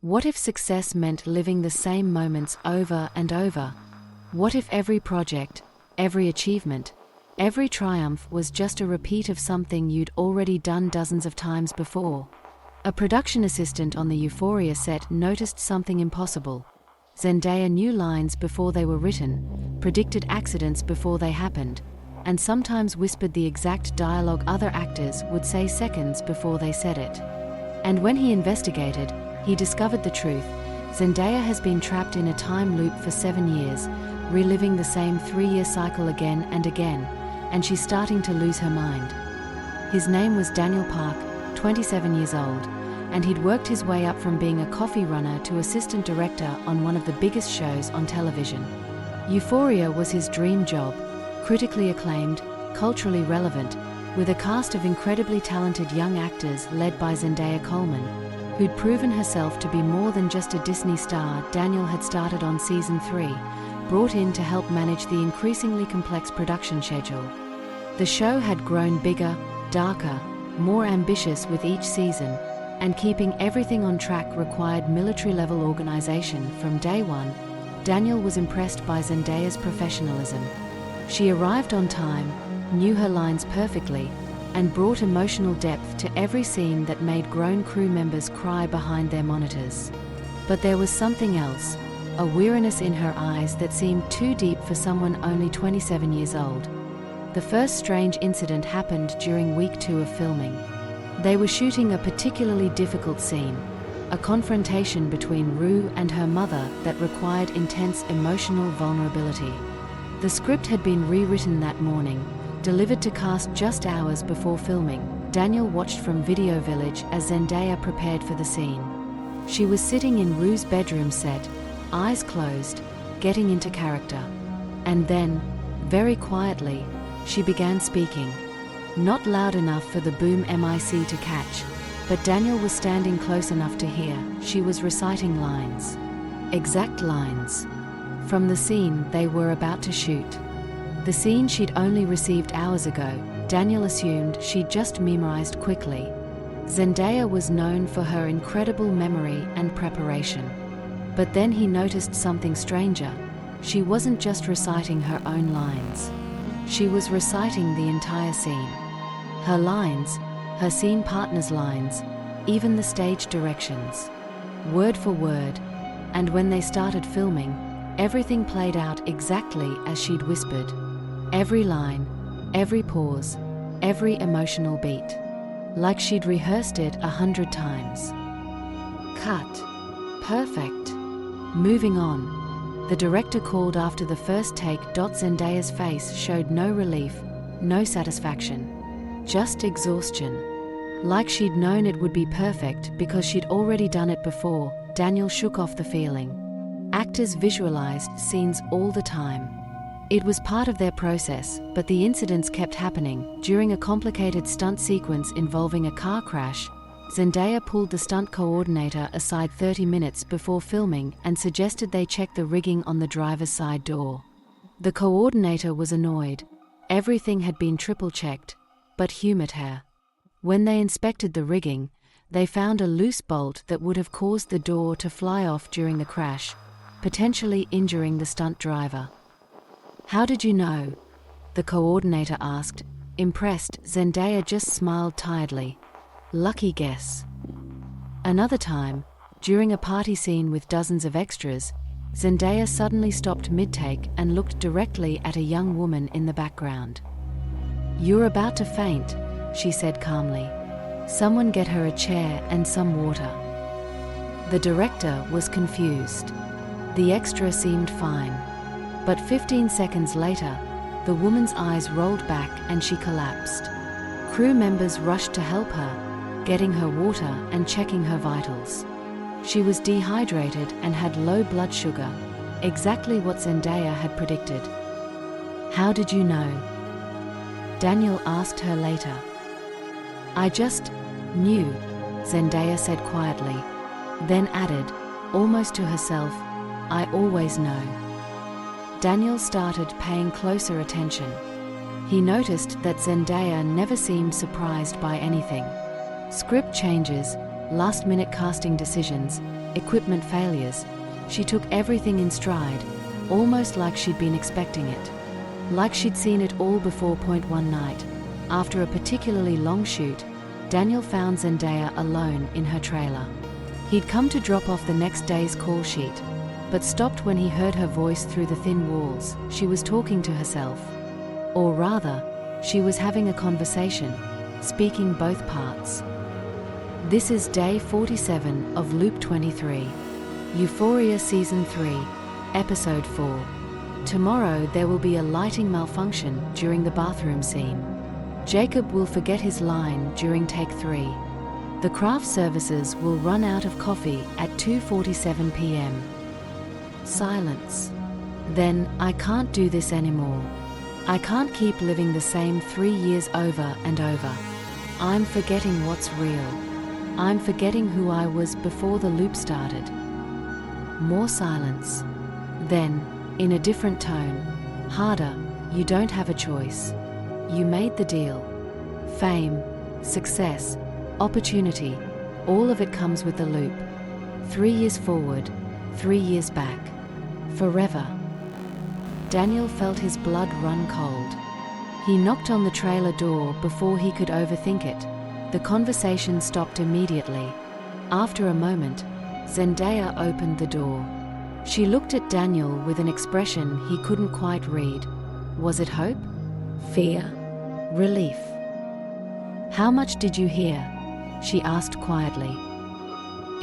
What if success meant living the same moments over and over? What if every project, every achievement, every triumph was just a repeat of something you'd already done dozens of times before? A production assistant on the Euphoria set noticed something impossible. Zendaya knew lines before they were written, predicted accidents before they happened, and sometimes whispered the exact dialogue other actors would say seconds before they said it. And when he investigated, he discovered the truth. Zendaya has been trapped in a time loop for 7 years, reliving the same 3-year cycle again and again, and she's starting to lose her mind. His name was Daniel Park, 27 years old, and he'd worked his way up from being a coffee runner to assistant director on one of the biggest shows on television. Euphoria was his dream job, critically acclaimed, culturally relevant, with a cast of incredibly talented young actors led by Zendaya Coleman, who'd proven herself to be more than just a Disney star. Daniel had started on season 3, brought in to help manage the increasingly complex production schedule. The show had grown bigger, darker, more ambitious with each season, and keeping everything on track required military-level organization from day one. Daniel was impressed by Zendaya's professionalism. She arrived on time, knew her lines perfectly, and brought emotional depth to every scene that made grown crew members cry behind their monitors. But there was something else, a weariness in her eyes that seemed too deep for someone only 27 years old. The first strange incident happened during week 2 of filming. They were shooting a particularly difficult scene, a confrontation between Rue and her mother that required intense emotional vulnerability. The script had been rewritten that morning, delivered to cast just hours before filming. Daniel watched from Video Village as Zendaya prepared for the scene. She was sitting in Rue's bedroom set, eyes closed, getting into character. And then, very quietly, she began speaking. Not loud enough for the boom mic to catch, but Daniel was standing close enough to hear. She was reciting lines. Exact lines. From the scene they were about to shoot. The scene she'd only received hours ago. Daniel assumed she'd just memorized quickly. Zendaya was known for her incredible memory and preparation. But then he noticed something stranger. She wasn't just reciting her own lines. She was reciting the entire scene. Her lines, her scene partner's lines, even the stage directions. Word for word. And when they started filming, everything played out exactly as she'd whispered. Every line, every pause, every emotional beat. Like she'd rehearsed it 100 times. Cut. Perfect. Moving on. The director called after the first take. Zendaya's face showed no relief, no satisfaction. Just exhaustion. Like she'd known it would be perfect because she'd already done it before. Daniel shook off the feeling. Actors visualized scenes all the time. It was part of their process, but the incidents kept happening. During a complicated stunt sequence involving a car crash, Zendaya pulled the stunt coordinator aside 30 minutes before filming and suggested they check the rigging on the driver's side door. The coordinator was annoyed. Everything had been triple-checked, but humored her. When they inspected the rigging, they found a loose bolt that would have caused the door to fly off during the crash, potentially injuring the stunt driver. "How did you know?" the coordinator asked. Impressed, Zendaya just smiled tiredly. Lucky guess. Another time, during a party scene with dozens of extras, Zendaya suddenly stopped mid-take and looked directly at a young woman in the background. "You're about to faint," she said calmly. "Someone get her a chair and some water." The director was confused. The extra seemed fine. But 15 seconds later, the woman's eyes rolled back and she collapsed. Crew members rushed to help her, getting her water and checking her vitals. She was dehydrated and had low blood sugar, exactly what Zendaya had predicted. "How did you know?" Daniel asked her later. "I just knew," Zendaya said quietly, then added, almost to herself, "I always know." Daniel started paying closer attention. He noticed that Zendaya never seemed surprised by anything. Script changes, last-minute casting decisions, equipment failures. She took everything in stride, almost like she'd been expecting it. Like she'd seen it all before. One night, after a particularly long shoot, Daniel found Zendaya alone in her trailer. He'd come to drop off the next day's call sheet, but stopped when he heard her voice through the thin walls. She was talking to herself. Or rather, she was having a conversation, speaking both parts. This is day 47 of Loop 23. Euphoria Season 3, Episode 4. Tomorrow there will be a lighting malfunction during the bathroom scene. Jacob will forget his line during take 3. The craft services will run out of coffee at 2:47 p.m. Silence. Then, I can't do this anymore. I can't keep living the same 3 years over and over. I'm forgetting what's real. I'm forgetting who I was before the loop started. More silence. Then, in a different tone, harder, you don't have a choice. You made the deal. Fame, success, opportunity, all of it comes with the loop. 3 years forward, 3 years back. Forever. Daniel felt his blood run cold. He knocked on the trailer door before he could overthink it. The conversation stopped immediately. After a moment, Zendaya opened the door. She looked at Daniel with an expression he couldn't quite read. Was it hope? Fear? Relief? How much did you hear? She asked quietly.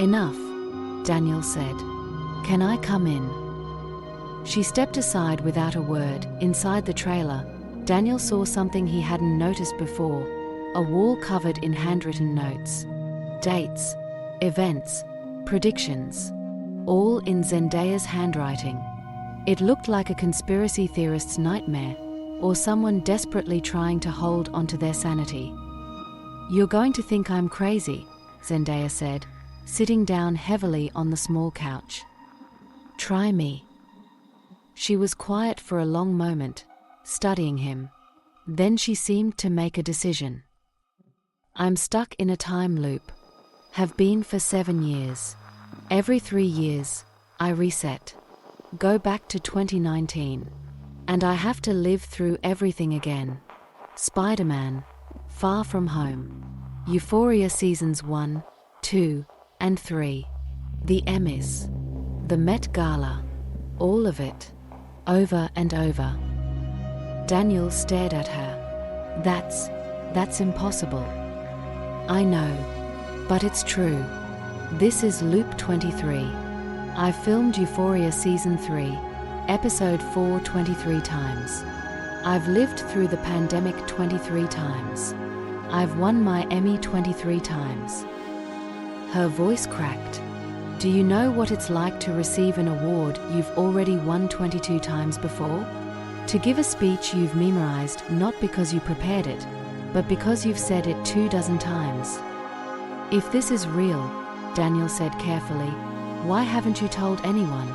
Enough, Daniel said. Can I come in? She stepped aside without a word. Inside the trailer, Daniel saw something he hadn't noticed before, a wall covered in handwritten notes. Dates, events, predictions, all in Zendaya's handwriting. It looked like a conspiracy theorist's nightmare, or someone desperately trying to hold onto their sanity. You're going to think I'm crazy, Zendaya said, sitting down heavily on the small couch. Try me. She was quiet for a long moment, studying him. Then she seemed to make a decision. I'm stuck in a time loop. Have been for 7 years. Every 3 years, I reset. Go back to 2019. And I have to live through everything again. Spider-Man, Far From Home, Euphoria Seasons 1, 2, and 3. The Emmys. The Met Gala. All of it. Over and over. Daniel stared at her. That's impossible. I know. But it's true. This is Loop 23. I've filmed Euphoria Season 3, Episode 4 23 times. I've lived through the pandemic 23 times. I've won my Emmy 23 times. Her voice cracked. Do you know what it's like to receive an award you've already won 22 times before? To give a speech you've memorized not because you prepared it, but because you've said it 24 times. If this is real, Daniel said carefully, why haven't you told anyone?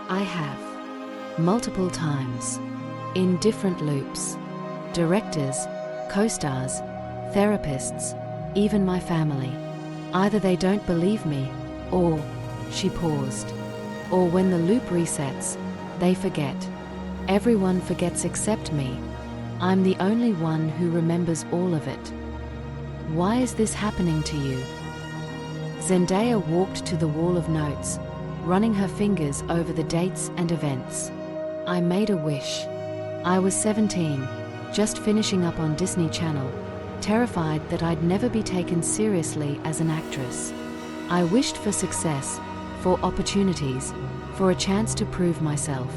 I have. Multiple times. In different loops. Directors, co-stars, therapists, even my family. Either they don't believe me, or, she paused, or when the loop resets, they forget. Everyone forgets except me. I'm the only one who remembers all of it. Why is this happening to you? Zendaya walked to the wall of notes, running her fingers over the dates and events. I made a wish. I was 17, just finishing up on Disney Channel, terrified that I'd never be taken seriously as an actress. I wished for success, for opportunities, for a chance to prove myself.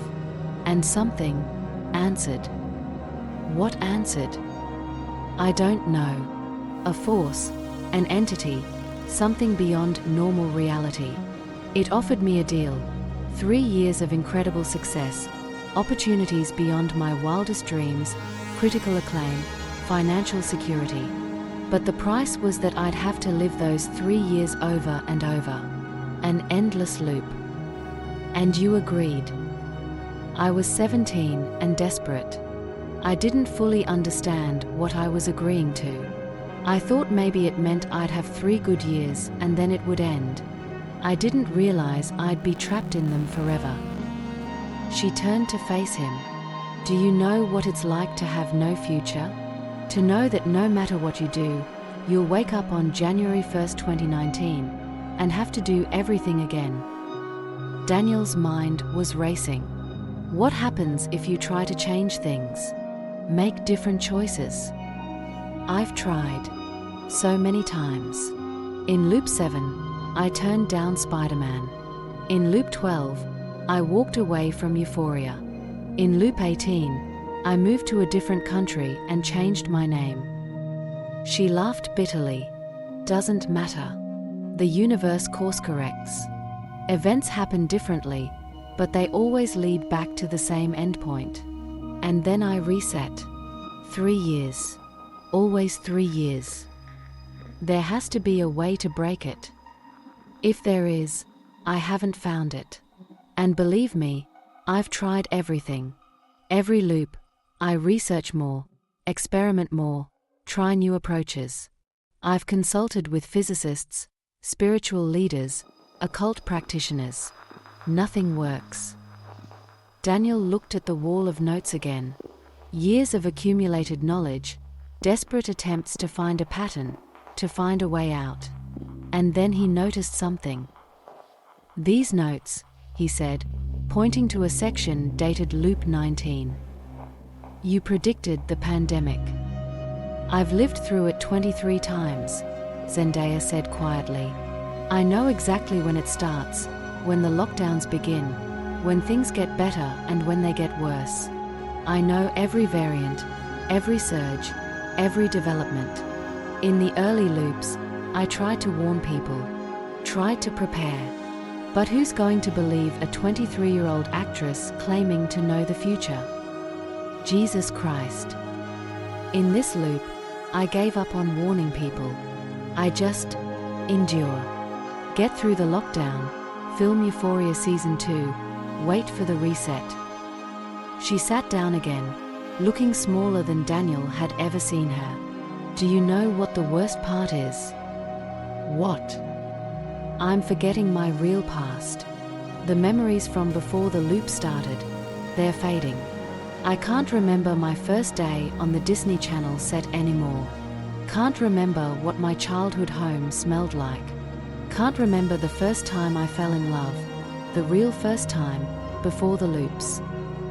And something answered. What answered? I don't know. A force, an entity, something beyond normal reality. It offered me a deal. 3 years of incredible success, opportunities beyond my wildest dreams, critical acclaim, financial security. But the price was that I'd have to live those 3 years over and over. An endless loop. And you agreed. I was 17 and desperate. I didn't fully understand what I was agreeing to. I thought maybe it meant I'd have 3 good years and then it would end. I didn't realize I'd be trapped in them forever. She turned to face him. Do you know what it's like to have no future? To know that no matter what you do, you'll wake up on January 1st, 2019, and have to do everything again. Daniel's mind was racing. What happens if you try to change things? Make different choices? I've tried. So many times. In Loop 7, I turned down Spider-Man. In Loop 12, I walked away from Euphoria. In Loop 18, I moved to a different country and changed my name. She laughed bitterly. Doesn't matter. The universe course corrects. Events happen differently, but they always lead back to the same endpoint. And then I reset. 3 years. Always 3 years. There has to be a way to break it. If there is, I haven't found it. And believe me, I've tried everything. Every loop, I research more, experiment more, try new approaches. I've consulted with physicists, spiritual leaders, occult practitioners. Nothing works. Daniel looked at the wall of notes again. Years of accumulated knowledge, desperate attempts to find a pattern, to find a way out. And then he noticed something. These notes, he said, pointing to a section dated Loop 19. You predicted the pandemic. I've lived through it 23 times, Zendaya said quietly. I know exactly when it starts, when the lockdowns begin, when things get better and when they get worse. I know every variant, every surge, every development. In the early loops, I tried to warn people, tried to prepare. But who's going to believe a 23-year-old actress claiming to know the future? Jesus Christ. In this loop, I gave up on warning people. I just endure. Get through the lockdown, film Euphoria Season 2, wait for the reset. She sat down again, looking smaller than Daniel had ever seen her. Do you know what the worst part is? What? I'm forgetting my real past. The memories from before the loop started, they're fading. I can't remember my first day on the Disney Channel set anymore. Can't remember what my childhood home smelled like. Can't remember the first time I fell in love, the real first time, before the loops.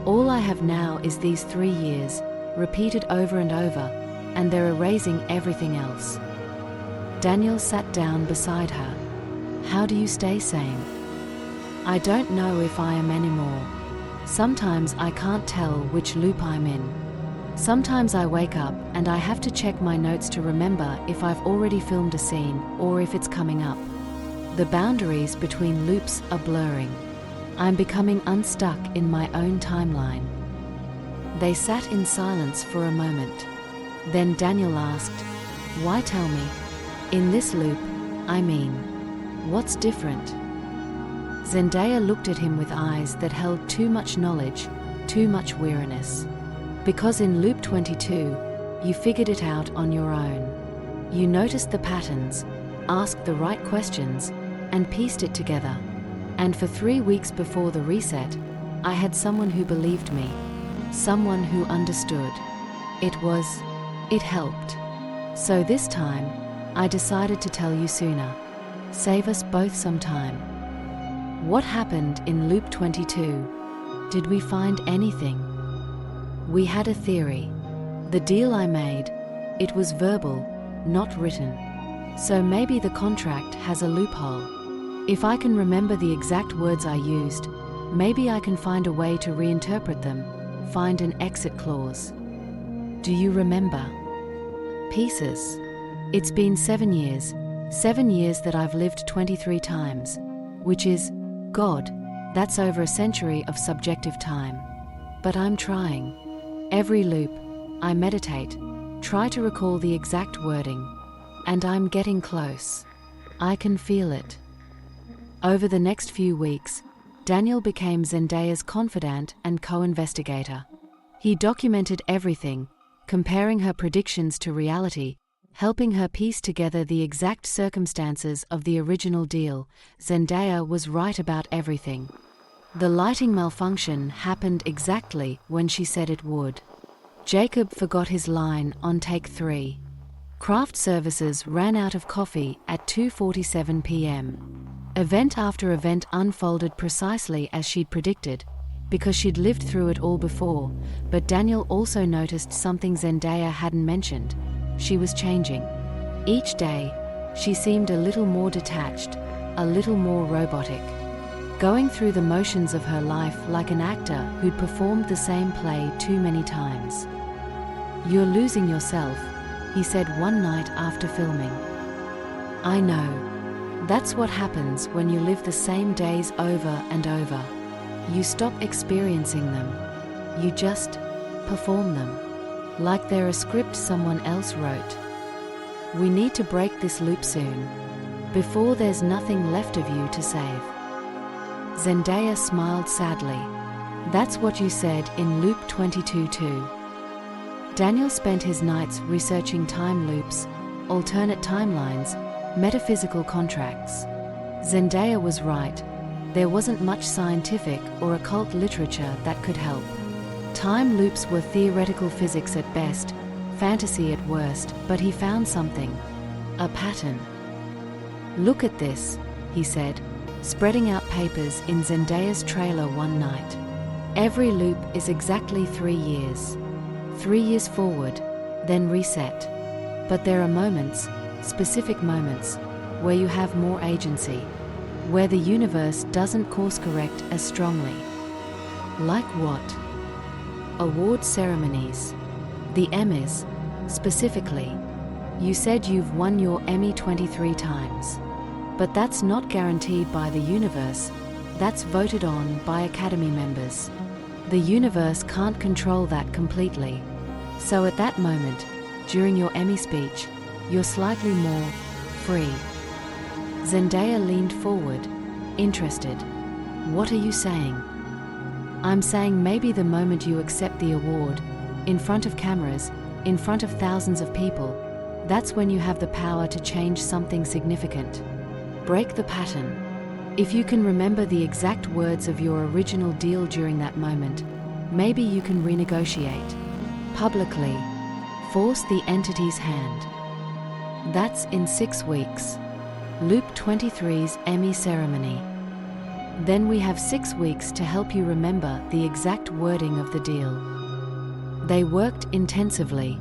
All I have now is these 3 years, repeated over and over, and they're erasing everything else. Daniel sat down beside her. How do you stay sane? I don't know if I am anymore. Sometimes I can't tell which loop I'm in. Sometimes I wake up and I have to check my notes to remember if I've already filmed a scene or if it's coming up. The boundaries between loops are blurring. I'm becoming unstuck in my own timeline. They sat in silence for a moment. Then Daniel asked, why tell me? In this loop, I mean, what's different? Zendaya looked at him with eyes that held too much knowledge, too much weariness. Because in Loop 22, you figured it out on your own. You noticed the patterns, asked the right questions, and pieced it together. And for 3 weeks before the reset, I had someone who believed me, someone who understood. It helped. So this time, I decided to tell you sooner. Save us both some time. What happened in Loop 22? Did we find anything? We had a theory. The deal I made, it was verbal, not written. So maybe the contract has a loophole. If I can remember the exact words I used, maybe I can find a way to reinterpret them, find an exit clause. Do you remember? Pieces. It's been 7 years. 7 years that I've lived 23 times, which is, God, that's over a century of subjective time. But I'm trying. Every loop, I meditate, try to recall the exact wording. And I'm getting close. I can feel it. Over the next few weeks, Daniel became Zendaya's confidant and co-investigator. He documented everything, comparing her predictions to reality, helping her piece together the exact circumstances of the original deal. Zendaya was right about everything. The lighting malfunction happened exactly when she said it would. Jacob forgot his line on take 3. Craft services ran out of coffee at 2:47 p.m. Event after event unfolded precisely as she'd predicted, because she'd lived through it all before, but Daniel also noticed something Zendaya hadn't mentioned. She was changing. Each day, she seemed a little more detached, a little more robotic, going through the motions of her life like an actor who'd performed the same play too many times. "You're losing yourself," he said one night after filming. "I know. That's what happens when you live the same days over and over. You stop experiencing them. You just perform them, like they're a script someone else wrote. We need to break this loop soon, before there's nothing left of you to save." Zendaya smiled sadly. "That's what you said in Loop 22 too." Daniel spent his nights researching time loops, alternate timelines, metaphysical contracts. Zendaya was right. There wasn't much scientific or occult literature that could help. Time loops were theoretical physics at best, fantasy at worst, but he found something. A pattern. "Look at this," he said, spreading out papers in Zendaya's trailer one night. "Every loop is exactly 3 years. 3 years forward, then reset. But there are moments, specific moments, where you have more agency, where the universe doesn't course correct as strongly." "Like what?" "Award ceremonies. The Emmys, specifically. You said you've won your Emmy 23 times. But that's not guaranteed by the universe, that's voted on by Academy members. The universe can't control that completely. So at that moment, during your Emmy speech, you're slightly more free." Zendaya leaned forward, interested. "What are you saying?" "I'm saying maybe the moment you accept the award, in front of cameras, in front of thousands of people, that's when you have the power to change something significant. Break the pattern. If you can remember the exact words of your original deal during that moment, maybe you can renegotiate. Publicly. Force the entity's hand. That's in 6 weeks. Loop 23's Emmy ceremony. Then we have 6 weeks to help you remember the exact wording of the deal." They worked intensively.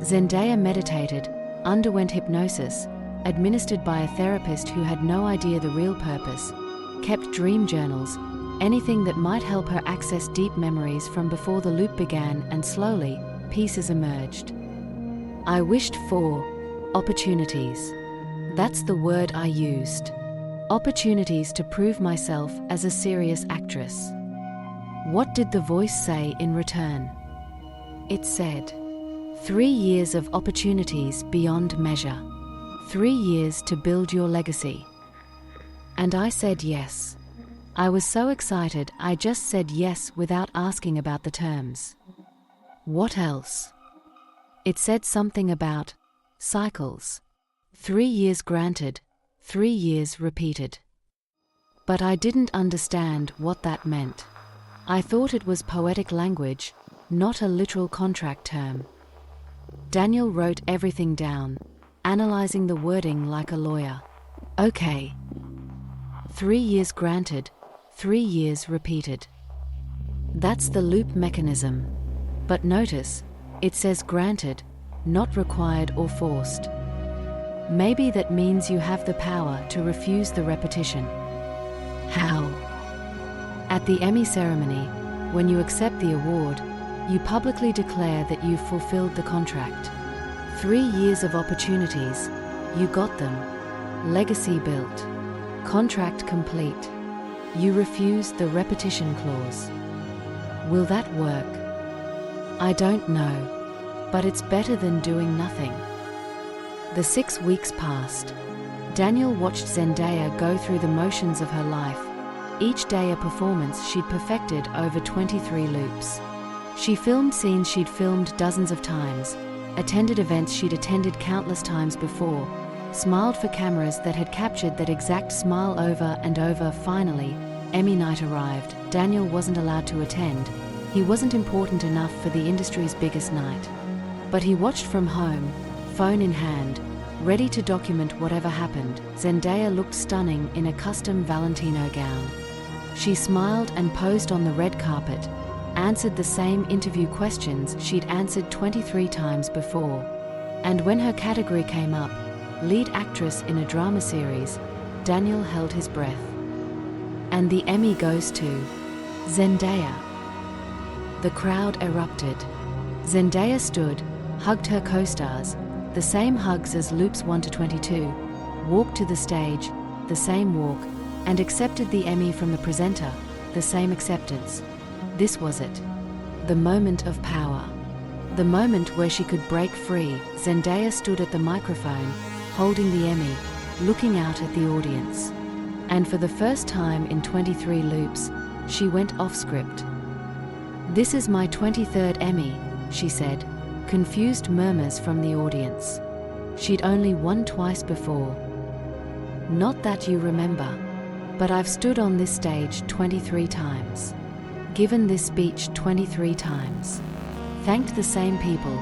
Zendaya meditated, underwent hypnosis, administered by a therapist who had no idea the real purpose, kept dream journals, anything that might help her access deep memories from before the loop began, and slowly, pieces emerged. "I wished for opportunities. That's the word I used. Opportunities to prove myself as a serious actress." "What did the voice say in return?" It said, 3 years of opportunities beyond measure. 3 years to build your legacy." And I said yes. I was so excited I just said yes without asking about the terms. "What else?" It said something about cycles. 3 years granted, 3 years repeated. But I didn't understand what that meant. I thought it was poetic language, not a literal contract term. Daniel wrote everything down, analyzing the wording like a lawyer. "Okay. 3 years granted, 3 years repeated. That's the loop mechanism. But notice, it says granted, not required or forced. Maybe that means you have the power to refuse the repetition." "How?" "At the Emmy ceremony, when you accept the award, you publicly declare that you've fulfilled the contract. 3 years of opportunities, you got them. Legacy built. Contract complete. You refuse the repetition clause. Will that work? I don't know. But it's better than doing nothing." The 6 weeks passed. Daniel watched Zendaya go through the motions of her life, each day a performance she'd perfected over 23 loops. She filmed scenes she'd filmed dozens of times, attended events she'd attended countless times before, smiled for cameras that had captured that exact smile over and over. Finally, Emmy night arrived. Daniel wasn't allowed to attend. He wasn't important enough for the industry's biggest night. But he watched from home, phone in hand, ready to document whatever happened. Zendaya looked stunning in a custom Valentino gown. She smiled and posed on the red carpet, answered the same interview questions she'd answered 23 times before. And when her category came up, lead actress in a drama series, Daniel held his breath. And the Emmy goes to Zendaya. The crowd erupted. Zendaya stood, hugged her co-stars, the same hugs as loops 1 to 22, walked to the stage, the same walk, and accepted the Emmy from the presenter, the same acceptance. This was it. The moment of power. The moment where she could break free. Zendaya stood at the microphone, holding the Emmy, looking out at the audience. And for the first time in 23 loops, she went off script. "This is my 23rd Emmy," she said. Confused murmurs from the audience. She'd only won twice before. "Not that you remember. But I've stood on this stage 23 times. Given this speech 23 times. Thanked the same people,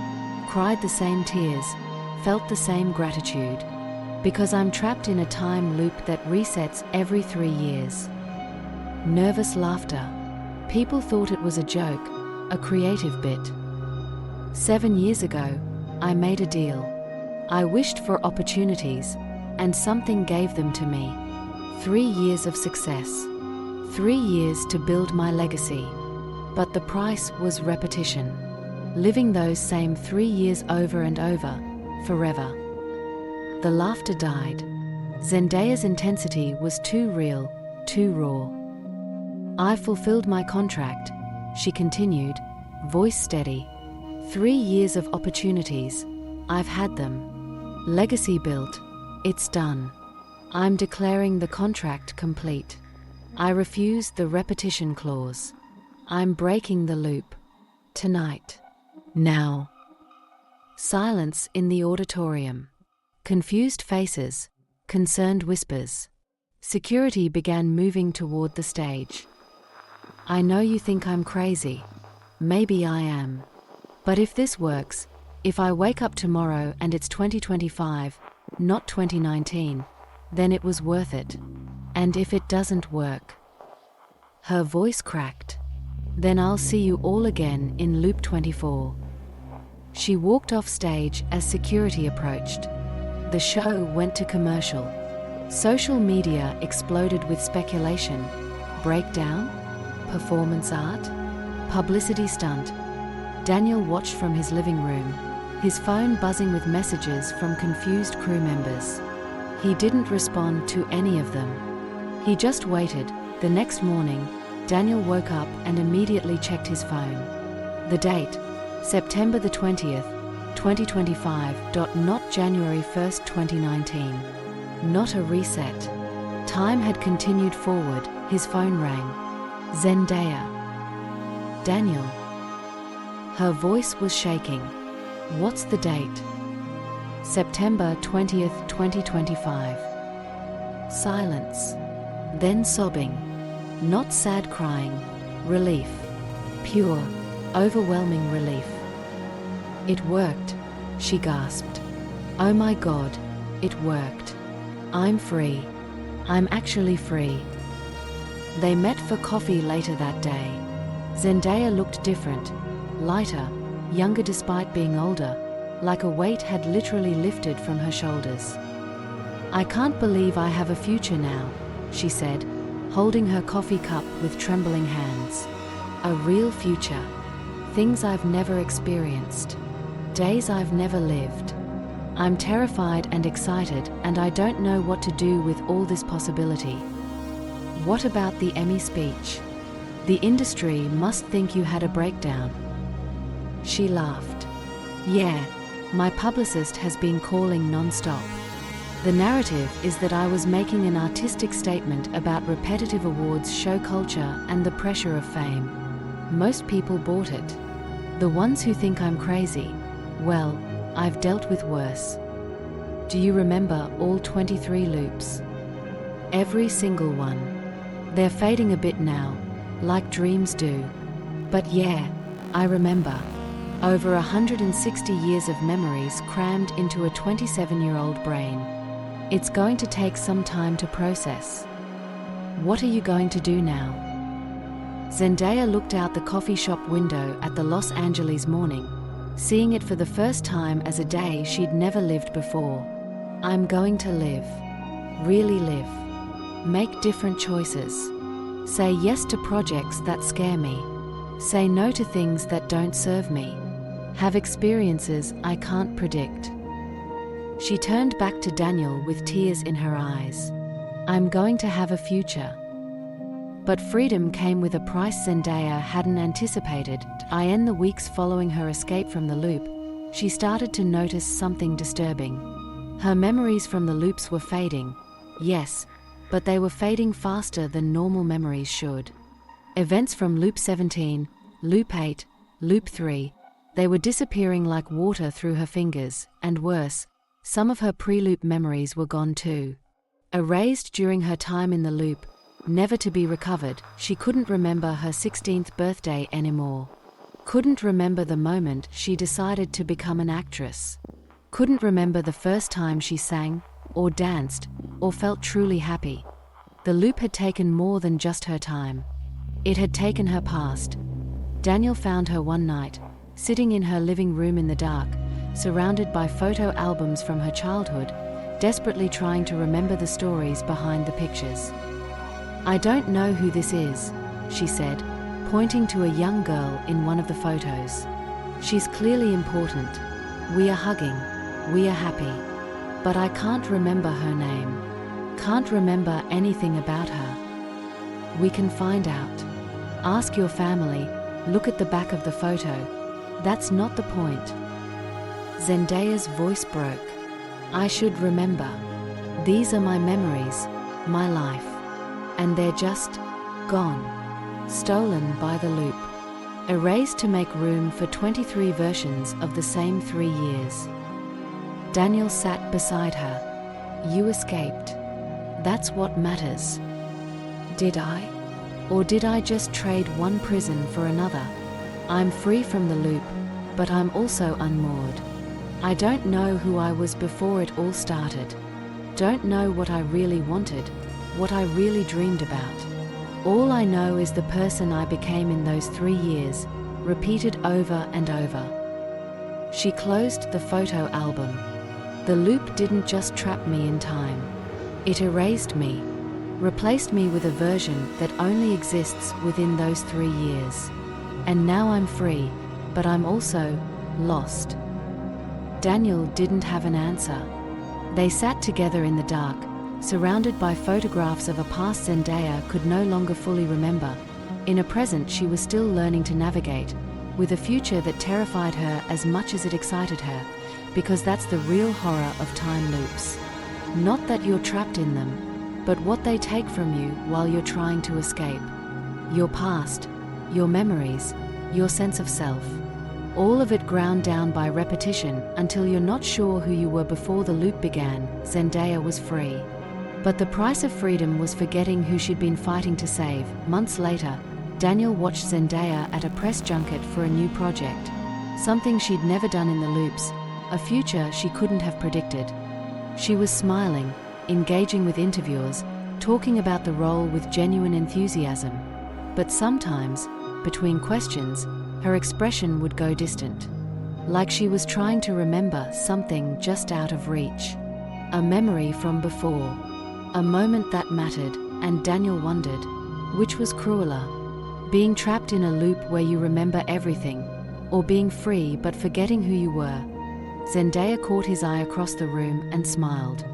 cried the same tears, felt the same gratitude. Because I'm trapped in a time loop that resets every 3 years." Nervous laughter. People thought it was a joke, a creative bit. 7 years ago, I made a deal. I wished for opportunities, and something gave them to me. 3 years of success. 3 years to build my legacy. But the price was repetition. Living those same 3 years over and over, forever. The laughter died. Zendaya's intensity was too real, too raw. "I fulfilled my contract," she continued, voice steady. 3 years of opportunities. I've had them. Legacy built. It's done. I'm declaring the contract complete. I refuse the repetition clause. I'm breaking the loop. Tonight. Now. Silence in the auditorium. Confused faces. Concerned whispers. Security began moving toward the stage. "I know you think I'm crazy. Maybe I am. But if this works, if I wake up tomorrow and it's 2025, not 2019, then it was worth it. And if it doesn't work..." Her voice cracked. "Then I'll see you all again in loop 24. She walked off stage as security approached. The show went to commercial. Social media exploded with speculation. Breakdown? Performance art? Publicity stunt? Daniel watched from his living room, his phone buzzing with messages from confused crew members. He didn't respond to any of them. He just waited. The next morning, Daniel woke up and immediately checked his phone. The date, September the 20th, 2025. Not January 1st, 2019. Not a reset. Time had continued forward. His phone rang. Zendaya. "Daniel." Her voice was shaking. "What's the date?" "September 20th, 2025. Silence. Then sobbing. Not sad crying. Relief. Pure, overwhelming relief. "It worked," she gasped. "Oh my God, it worked. I'm free. I'm actually free." They met for coffee later that day. Zendaya looked different, lighter, younger despite being older, like a weight had literally lifted from her shoulders. "I can't believe I have a future now," she said, holding her coffee cup with trembling hands. "A real future. Things I've never experienced. Days I've never lived. I'm terrified and excited, and I don't know what to do with all this possibility." "What about the Emmy speech? The industry must think you had a breakdown." She laughed. "Yeah, my publicist has been calling non-stop. The narrative is that I was making an artistic statement about repetitive awards show culture and the pressure of fame. Most people bought it. The ones who think I'm crazy, well, I've dealt with worse. Do you remember all 23 loops? Every single one. They're fading a bit now, like dreams do. But yeah, I remember. Over 160 years of memories crammed into a 27-year-old brain. It's going to take some time to process. What are you going to do now? Zendaya looked out the coffee shop window at the Los Angeles morning, seeing it for the first time as a day she'd never lived before. I'm going to live. Really live. Make different choices. Say yes to projects that scare me. Say no to things that don't serve me. Have experiences I can't predict. She turned back to Daniel with tears in her eyes. I'm going to have a future. But freedom came with a price Zendaya hadn't anticipated. In the weeks following her escape from the loop, she started to notice something disturbing. Her memories from the loops were fading, yes, but they were fading faster than normal memories should. Events from Loop 17, Loop 8, Loop 3, they were disappearing like water through her fingers, and worse, some of her pre-loop memories were gone too. Erased during her time in the loop, never to be recovered, she couldn't remember her 16th birthday anymore. Couldn't remember the moment she decided to become an actress. Couldn't remember the first time she sang, or danced, or felt truly happy. The loop had taken more than just her time. It had taken her past. Daniel found her one night, sitting in her living room in the dark, surrounded by photo albums from her childhood, desperately trying to remember the stories behind the pictures. I don't know who this is, she said, pointing to a young girl in one of the photos. She's clearly important. We are hugging. We are happy. But I can't remember her name. Can't remember anything about her. We can find out. Ask your family, look at the back of the photo. That's not the point. Zendaya's voice broke. I should remember. These are my memories, my life. And they're just gone. Stolen by the loop. Erased to make room for 23 versions of the same 3 years. Daniel sat beside her. You escaped. That's what matters. Did I? Or did I just trade one prison for another? I'm free from the loop, but I'm also unmoored. I don't know who I was before it all started. Don't know what I really wanted, what I really dreamed about. All I know is the person I became in those 3 years, repeated over and over. She closed the photo album. The loop didn't just trap me in time. It erased me, replaced me with a version that only exists within those 3 years. And now I'm free, but I'm also lost. Daniel didn't have an answer. They sat together in the dark, surrounded by photographs of a past Zendaya could no longer fully remember, in a present she was still learning to navigate, with a future that terrified her as much as it excited her, because that's the real horror of time loops. Not that you're trapped in them, but what they take from you while you're trying to escape. Your past, your memories, your sense of self. All of it ground down by repetition until you're not sure who you were before the loop began. Zendaya was free. But the price of freedom was forgetting who she'd been fighting to save. Months later, Daniel watched Zendaya at a press junket for a new project. Something she'd never done in the loops, a future she couldn't have predicted. She was smiling, engaging with interviewers, talking about the role with genuine enthusiasm. But sometimes, between questions, her expression would go distant. Like she was trying to remember something just out of reach. A memory from before. A moment that mattered, and Daniel wondered, which was crueler? Being trapped in a loop where you remember everything, or being free but forgetting who you were? Zendaya caught his eye across the room and smiled.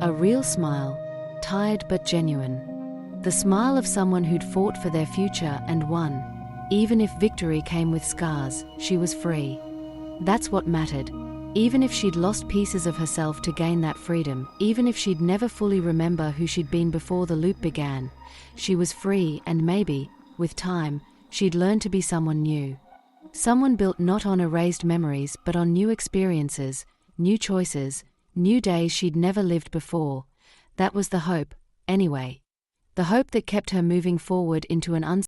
A real smile, tired but genuine. The smile of someone who'd fought for their future and won. Even if victory came with scars, she was free. That's what mattered. Even if she'd lost pieces of herself to gain that freedom, even if she'd never fully remember who she'd been before the loop began, she was free, and maybe, with time, she'd learn to be someone new. Someone built not on erased memories but on new experiences, new choices, new days she'd never lived before. That was the hope, anyway. The hope that kept her moving forward into an